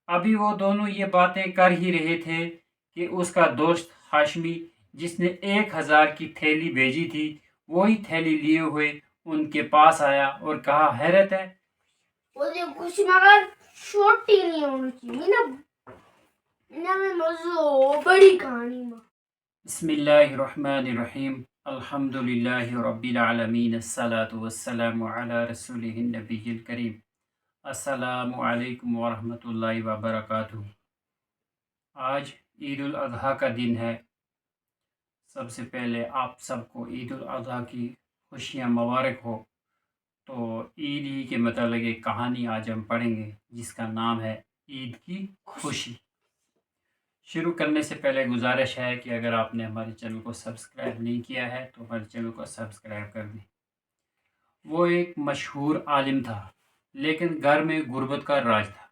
ابھی وہ دونوں یہ باتیں کر ہی رہے تھے کہ اس کا دوست ہاشمی جس نے 1,000 کی تھیلی بھیجی تھی وہی تھیلی لیے ہوئے ان کے پاس آیا اور کہا حیرت ہے مجھے کچھ مگر چھوٹی نہیں ہونی چاہیے نا میں مزو بڑی کہانی میں بسم اللہ الرحمن الرحیم الحمد للہ رب العالمین الصلاة والسلام علی رسولہ النبی الکریم السلام علیکم ورحمۃ اللہ وبرکاتہ۔ آج عید الاضحیٰ کا دن ہے۔ سب سے پہلے آپ سب کو عید الاضحیٰ کی خوشیاں مبارک ہو۔ تو عید ہی کے متعلق ایک کہانی آج ہم پڑھیں گے جس کا نام ہے عید کی خوشی۔ شروع کرنے سے پہلے گزارش ہے کہ اگر آپ نے ہمارے چینل کو سبسکرائب نہیں کیا ہے تو ہمارے چینل کو سبسکرائب کر دیں۔ وہ ایک مشہور عالم تھا لیکن گھر میں غربت کا راج تھا۔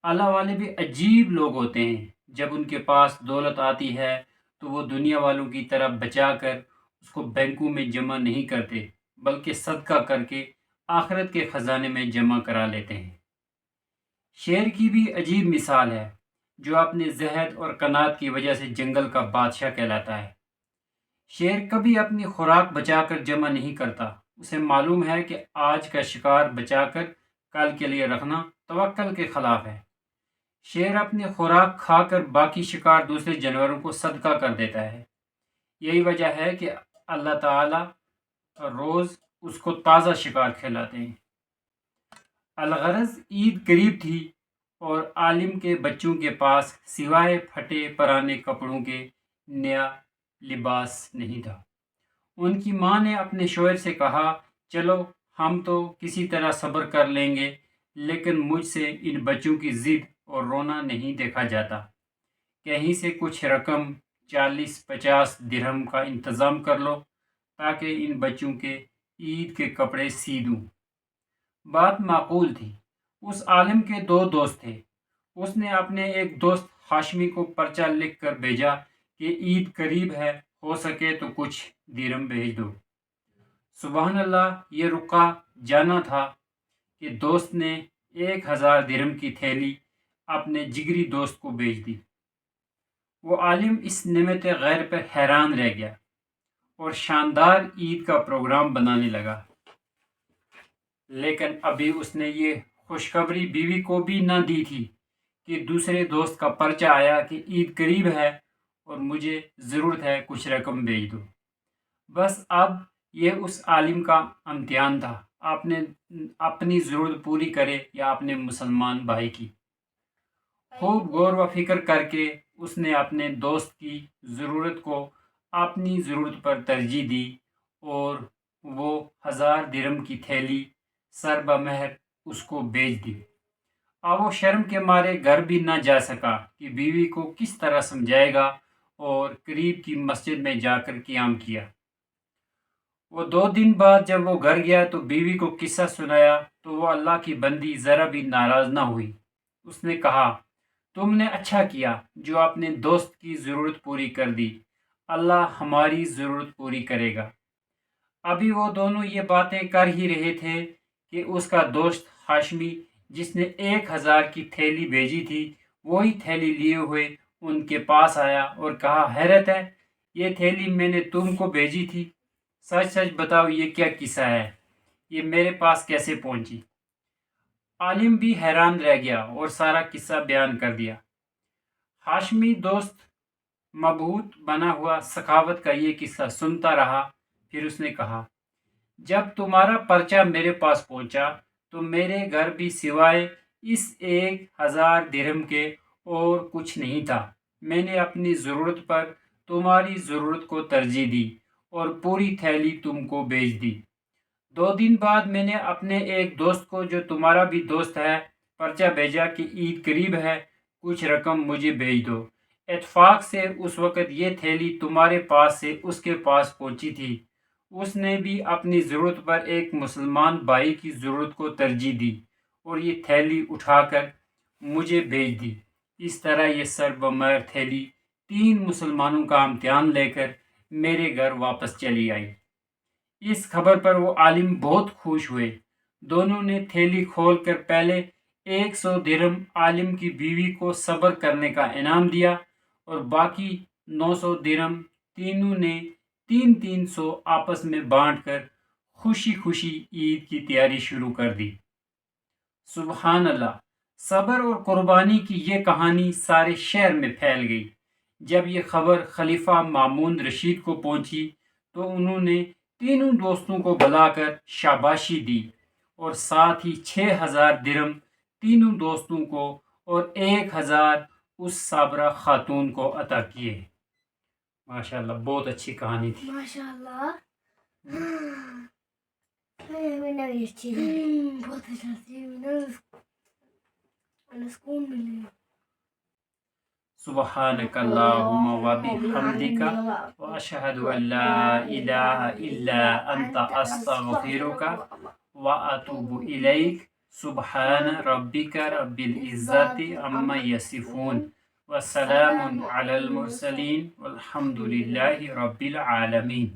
اللہ والے بھی عجیب لوگ ہوتے ہیں، جب ان کے پاس دولت آتی ہے تو وہ دنیا والوں کی طرح بچا کر اس کو بینکوں میں جمع نہیں کرتے بلکہ صدقہ کر کے آخرت کے خزانے میں جمع کرا لیتے ہیں۔ شیر کی بھی عجیب مثال ہے جو اپنے زہد اور قناعت کی وجہ سے جنگل کا بادشاہ کہلاتا ہے۔ شیر کبھی اپنی خوراک بچا کر جمع نہیں کرتا، اسے معلوم ہے کہ آج کا شکار بچا کر کل کے لیے رکھنا توکل کے خلاف ہے۔ شیر اپنی خوراک کھا کر باقی شکار دوسرے جانوروں کو صدقہ کر دیتا ہے۔ یہی وجہ ہے کہ اللہ تعالی روز اس کو تازہ شکار کھلاتے ہیں۔ الغرض عید قریب تھی اور عالم کے بچوں کے پاس سوائے پھٹے پرانے کپڑوں کے نیا لباس نہیں تھا۔ ان کی ماں نے اپنے شوہر سے کہا چلو ہم تو کسی طرح صبر کر لیں گے، لیکن مجھ سے ان بچوں کی ضد اور رونا نہیں دیکھا جاتا۔ کہیں سے کچھ رقم 40-50 درہم کا انتظام کر لو تاکہ ان بچوں کے عید کے کپڑے سی دوں۔ بات معقول تھی۔ اس عالم کے 2 دوست تھے۔ اس نے اپنے ایک دوست ہاشمی کو پرچہ لکھ کر بھیجا کہ عید قریب ہے، ہو سکے تو کچھ درہم بھیج دو۔ سبحان اللہ، یہ رکا جانا تھا کہ دوست نے 1,000 درہم کی تھیلی اپنے جگری دوست کو بھیج دی۔ وہ عالم اس نعمت غیر پر حیران رہ گیا اور شاندار عید کا پروگرام بنانے لگا۔ لیکن ابھی اس نے یہ خوشخبری بیوی کو بھی نہ دی تھی کہ دوسرے دوست کا پرچہ آیا کہ عید قریب ہے اور مجھے ضرورت ہے، کچھ رقم بھیج دو۔ بس اب یہ اس عالم کا امتحان تھا، آپ نے اپنی ضرورت پوری کرے یا اپنے مسلمان بھائی کی۔ خوب غور و فکر کر کے اس نے اپنے دوست کی ضرورت کو اپنی ضرورت پر ترجیح دی اور وہ 1,000 درہم کی تھیلی سر بمہر اس کو بھیج دی۔ اب وہ شرم کے مارے گھر بھی نہ جا سکا کہ بیوی کو کس طرح سمجھائے گا اور قریب کی مسجد میں جا کر قیام کیا۔ وہ 2 دن بعد جب وہ گھر گیا تو بیوی کو قصہ سنایا تو وہ اللہ کی بندی ذرا بھی ناراض نہ ہوئی۔ اس نے کہا تم نے اچھا کیا جو اپنے دوست کی ضرورت پوری کر دی، اللہ ہماری ضرورت پوری کرے گا۔ ابھی وہ دونوں یہ باتیں کر ہی رہے تھے کہ اس کا دوست ہاشمی جس نے 1,000 کی تھیلی بھیجی تھی وہی تھیلی لیے ہوئے ان کے پاس آیا اور کہا حیرت ہے، یہ تھیلی میں نے تم کو بھیجی تھی، سچ سچ بتاؤ یہ کیا قصہ ہے، یہ میرے پاس کیسے پہنچی؟ عالم بھی حیران رہ گیا اور سارا قصہ بیان کر دیا۔ ہاشمی دوست مبہوت بنا ہوا سخاوت کا یہ قصہ سنتا رہا، پھر اس نے کہا جب تمہارا پرچہ میرے پاس پہنچا تو میرے گھر بھی سوائے اس 1,000 درہم کے اور کچھ نہیں تھا۔ میں نے اپنی ضرورت پر تمہاری ضرورت کو ترجیح دی اور پوری تھیلی تم کو بھیج دی۔ 2 دن بعد میں نے اپنے ایک دوست کو جو تمہارا بھی دوست ہے پرچہ بھیجا کہ عید قریب ہے، کچھ رقم مجھے بھیج دو۔ اتفاق سے اس وقت یہ تھیلی تمہارے پاس سے اس کے پاس پہنچی تھی۔ اس نے بھی اپنی ضرورت پر ایک مسلمان بھائی کی ضرورت کو ترجیح دی اور یہ تھیلی اٹھا کر مجھے بھیج دی۔ اس طرح یہ سر بمہر تھیلی 3 مسلمانوں کا امتحان لے کر میرے گھر واپس چلی آئی۔ اس خبر پر وہ عالم بہت خوش ہوئے۔ دونوں نے تھیلی کھول کر پہلے 100 درہم عالم کی بیوی کو صبر کرنے کا انعام دیا اور باقی 900 درہم تینوں نے 300 آپس میں بانٹ کر خوشی خوشی عید کی تیاری شروع کر دی۔ سبحان اللہ، صبر اور قربانی کی یہ کہانی سارے شہر میں پھیل گئی۔ جب یہ خبر خلیفہ مامون رشید کو پہنچی تو انہوں نے تینوں دوستوں کو بلا کر شاباشی دی اور ساتھ ہی 6000 درہم تینوں دوستوں کو اور 1000 اس صابرہ خاتون کو عطا کیے۔ ماشاءاللہ بہت اچھی کہانی تھی۔ ماشاءاللہ بہت اچھا سکون ملے۔ سبحانک اللہم و بحمدک و اشہد ان لا الہ الا انت استغفرک و اتوب الیک۔ سبحان ربک رب العزت عما یصفون و سلام علی المرسلین والحمد للہ رب العالمین۔